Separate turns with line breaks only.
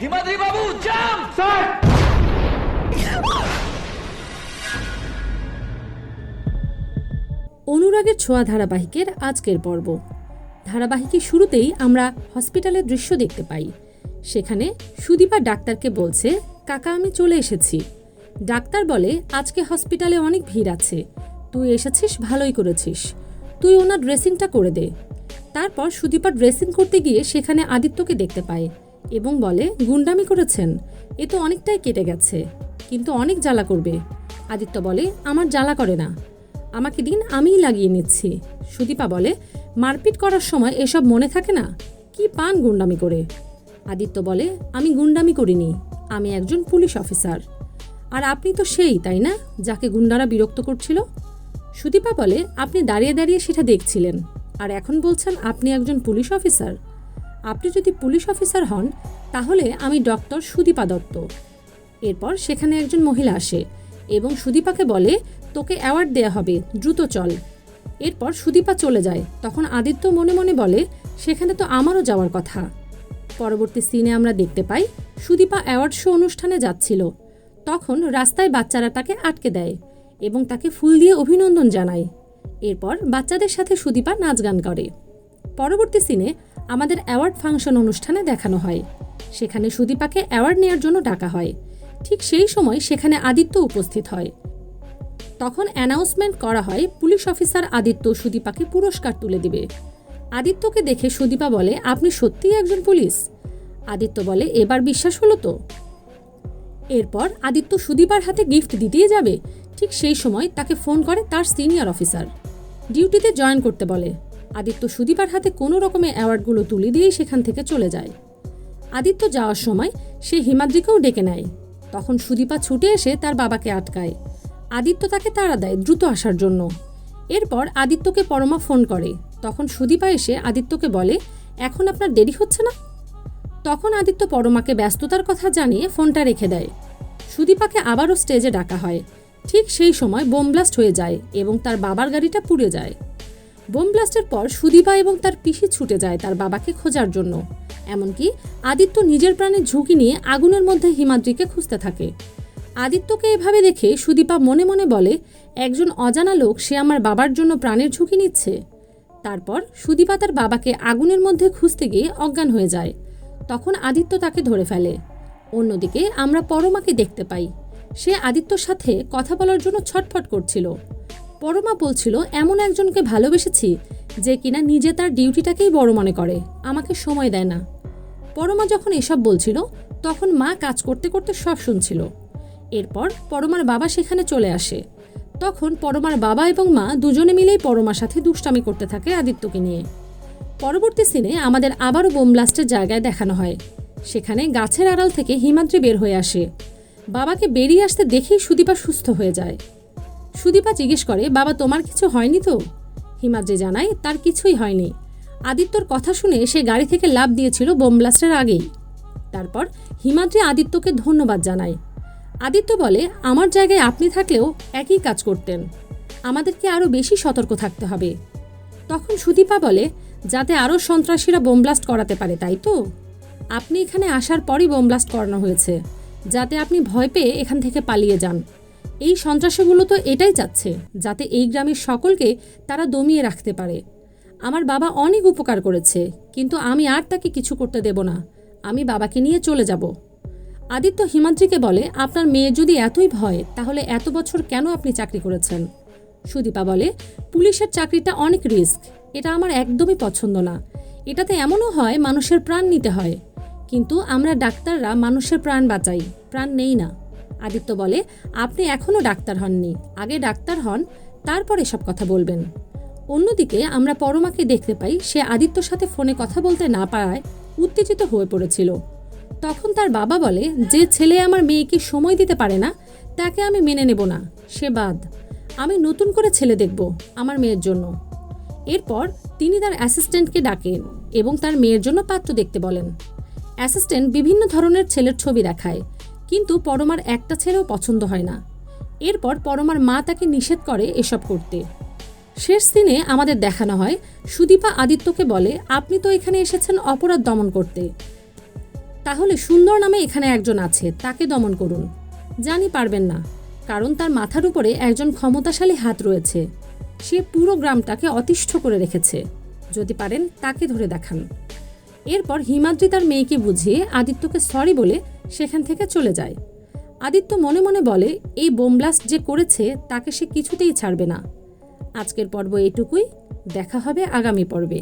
হিমাদ্রি বাবু jump!
Sir!
অনুরাগের ছোঁয়া ধারাবাহিকের আজকের পর্ব। ধারাবাহিকের শুরুতেই আমরা হসপিটালের দৃশ্য দেখতে পাই। সেখানে সুদীপা ডাক্তারকে বলছে, কাকা আমি চলে এসেছি। ডাক্তার বলে, আজকে হসপিটালে অনেক ভিড় আছে, তুই এসেছিস ভালোই করেছিস, তুই ওনার ড্রেসিংটা করে দে। তারপর সুদীপা ড্রেসিং করতে গিয়ে সেখানে আদিত্যকে দেখতে পায় এবং বলে, গুন্ডামি করেছেন, এ তো অনেকটাই কেটে গেছে, কিন্তু অনেক জ্বালা করবে। আদিত্য বলে, আমার জ্বালা করে না, আমাকে দিন, আমিই লাগিয়ে নিচ্ছি। সুদীপা বলে, মারপিট করার সময় এসব মনে থাকে না, কি পান গুন্ডামি করে। আদিত্য বলে, আমি গুন্ডামি করিনি, আমি একজন পুলিশ অফিসার। আর আপনি তো সেই, তাই না, যাকে গুন্ডারা বিরক্ত করছিল? সুদীপা বলে, আপনি দাঁড়িয়ে দাঁড়িয়ে সেটা দেখছিলেন, আর এখন বলছেন আপনি একজন পুলিশ অফিসার। আপনি যদি পুলিশ অফিসার হন তাহলে আমি ডক্টর সুদীপা দত্ত। এরপর সেখানে একজন মহিলা আসে এবং সুদীপাকে বলে, তোকে অ্যাওয়ার্ড দেয়া হবে, দ্রুত চল। এরপর সুদীপা চলে যায়। তখন আদিত্য মনে মনে বলে, সেখানে তো আমারও যাওয়ার কথা। পরবর্তী সিনে আমরা দেখতে পাই সুদীপা অ্যাওয়ার্ড শো অনুষ্ঠানে যাচ্ছিল। তখন রাস্তায় বাচ্চারা তাকে আটকে দেয় এবং তাকে ফুল দিয়ে অভিনন্দন জানায়। এরপর বাচ্চাদের সাথে সুদীপা নাচ গান করে। পরবর্তী সিনে আমাদের অ্যাওয়ার্ড ফাংশন অনুষ্ঠানে দেখানো হয়। সেখানে সুদীপাকে অ্যাওয়ার্ড নেওয়ার জন্য ডাকা হয়। ঠিক সেই সময় সেখানে আদিত্য উপস্থিত হয়। তখন অ্যানাউন্সমেন্ট করা হয়, পুলিশ অফিসার আদিত্য সুদীপাকে পুরস্কার তুলে দিবে। আদিত্যকে দেখে সুদীপা বলে, আপনি সত্যিই একজন পুলিশ? আদিত্য বলে, এবার বিশ্বাস হলো তো। এরপর আদিত্য সুদীপার হাতে গিফট দিতেই যাবে, ঠিক সেই সময় তাকে ফোন করে তার সিনিয়র অফিসার, ডিউটিতে জয়েন করতে বলে। আদিত্য সুদীপার হাতে কোনো রকমের অ্যাওয়ার্ডগুলো তুলে দিয়েই সেখান থেকে চলে যায়। আদিত্য যাওয়ার সময় সে হিমাদ্রিকেও ডেকে নেয়। তখন সুদীপা ছুটে এসে তার বাবাকে আটকায়। আদিত্য তাকে তাড়া দেয় দ্রুত আসার জন্য। এরপর আদিত্যকে পরমা ফোন করে। তখন সুদীপা এসে আদিত্যকে বলে, এখন আপনার দেরি হচ্ছে না? তখন আদিত্য পরমাকে ব্যস্ততার কথা জানিয়ে ফোনটা রেখে দেয়। সুদীপাকে আবারও স্টেজে ডাকা হয়। ঠিক সেই সময় বোম ব্লাস্ট হয়ে যায় এবং তার বাবার গাড়িটা পুড়ে যায়। বোম ব্লাস্টের পর সুদীপা এবং তার পিসি ছুটে যায় তার বাবাকে খোঁজার জন্য। এমনকি আদিত্য নিজের প্রাণের ঝুঁকি নিয়ে আগুনের মধ্যে হিমাদ্রিকে খুঁজতে থাকে। আদিত্যকে এভাবে দেখে সুদীপা মনে মনে বলে, একজন অজানা লোক, সে আমার বাবার জন্য প্রাণের ঝুঁকি নিচ্ছে। তারপর সুদীপা তার বাবাকে আগুনের মধ্যে খুঁজতে গিয়ে অজ্ঞান হয়ে যায়। তখন আদিত্য তাকে ধরে ফেলে। অন্যদিকে আমরা পরমাকে দেখতে পাই। সে আদিত্যর সাথে কথা বলার জন্য ছটফট করছিল। পরমা বলছিল, এমন একজনকে ভালোবেসেছি যে কিনা নিজে তার ডিউটিটাকেই বড় মনে করে, আমাকে সময় দেয় না। পরমা যখন এসব বলছিল তখন মা কাজ করতে করতে সব শুনছিল। এরপর পরমার বাবা সেখানে চলে আসে। তখন পরমার বাবা এবং মা দুজনে মিলেই পরমার সাথে দুষ্টামি করতে থাকে আদিত্যকে নিয়ে। পরবর্তী সিনে আমাদের আবারও বোম ব্লাস্টের জায়গায় দেখানো হয়। সেখানে গাছের আড়াল থেকে হিমাদ্রি বের হয়ে আসে। বাবাকে বেরিয়ে আসতে দেখেই সুদীপা সুস্থ হয়ে যায়। সুদীপা জিজ্ঞেস করে, বাবা তোমার কিছু হয়নি তো? হিমাদ্রি জানায় তার কিছুই হয়নি। আদিত্যর কথা শুনে সে গাড়ি থেকে লাফ দিয়েছিল বোম ব্লাস্টের আগেই। তারপর হিমাদ্রি আদিত্যকে ধন্যবাদ জানায়। আদিত্য বলে, আমার জায়গায় আপনি থাকলেও একই কাজ করতেন, আমাদেরকে আরও বেশি সতর্ক থাকতে হবে। তখন সুদীপা বলে, যাতে আরও সন্ত্রাসীরা বোম ব্লাস্ট করাতে পারে, তাই তো? আপনি এখানে আসার পরই বোম ব্লাস্ট করানো হয়েছে, যাতে আপনি ভয় পেয়ে এখান থেকে পালিয়ে যান। এই সন্ত্রাসীগুলো তো এটাই চাচ্ছে, যাতে এই গ্রামের সকলকে তারা দমিয়ে রাখতে পারে। আমার বাবা অনেক উপকার করেছে, কিন্তু আমি আর তাকে কিছু করতে দেব না, আমি বাবাকে নিয়ে চলে যাব। আদিত্য হিমাদ্রিকে বলে, আপনার মেয়ে যদি এতই ভয়, তাহলে এত বছর কেন আপনি চাকরি করেছেন? সুদীপা বলে, পুলিশের চাকরিটা অনেক রিস্ক, এটা আমার একদমই পছন্দ না। এটাতে এমনও হয় মানুষের প্রাণ নিতে হয়, কিন্তু আমরা ডাক্তাররা মানুষের প্রাণ বাঁচাই, প্রাণ নেই না। আদিত্য বলে, আপনি এখনও ডাক্তার হননি, আগে ডাক্তার হন, তারপর এসব কথা বলবেন। অন্যদিকে আমরা পরমাকে দেখতে পাই, সে আদিত্যর সাথে ফোনে কথা বলতে না পারায় উত্তেজিত হয়ে পড়েছিল। তখন তার বাবা বলে, যে ছেলে আমার মেয়েকে সময় দিতে পারে না তাকে আমি মেনে নেব না, সে বাদ। আমি নতুন করে ছেলে দেখব আমার মেয়ের জন্য। এরপর তিনি তার অ্যাসিস্ট্যান্টকে ডাকেন এবং তার মেয়ের জন্য পাত্র দেখতে বলেন। অ্যাসিস্ট্যান্ট বিভিন্ন ধরনের ছেলের ছবি দেখায়, কিন্তু পরমার একটা ছেলেও পছন্দ হয় না। এরপর পরমার মা তাকে নিষেধ করে এসব করতে। শেষ সিনে আমাদের দেখানো হয়, সুদীপা আদিত্যকে বলে, আপনি তো এখানে এসেছেন অপরাধ দমন করতে, তাহলে সুন্দর নামে এখানে একজন আছে, তাকে দমন করুন। জানি পারবেন না, কারণ তার মাথার উপরে একজন ক্ষমতাশালী হাত রয়েছে। সে পুরো গ্রামটাকে অতিষ্ঠ করে রেখেছে। যদি পারেন তাকে ধরে দেখান। এরপর হিমাদ্রি তার মেয়েকে বুঝিয়ে আদিত্যকে সরি বলে সেখান থেকে চলে যায়। আদিত্য মনে মনে বলে, এই বোম ব্লাস্ট যে করেছে তাকে সে কিছুতেই ছাড়বে না। আজকের পর্ব এইটুকুই। দেখা হবে আগামী পর্বে।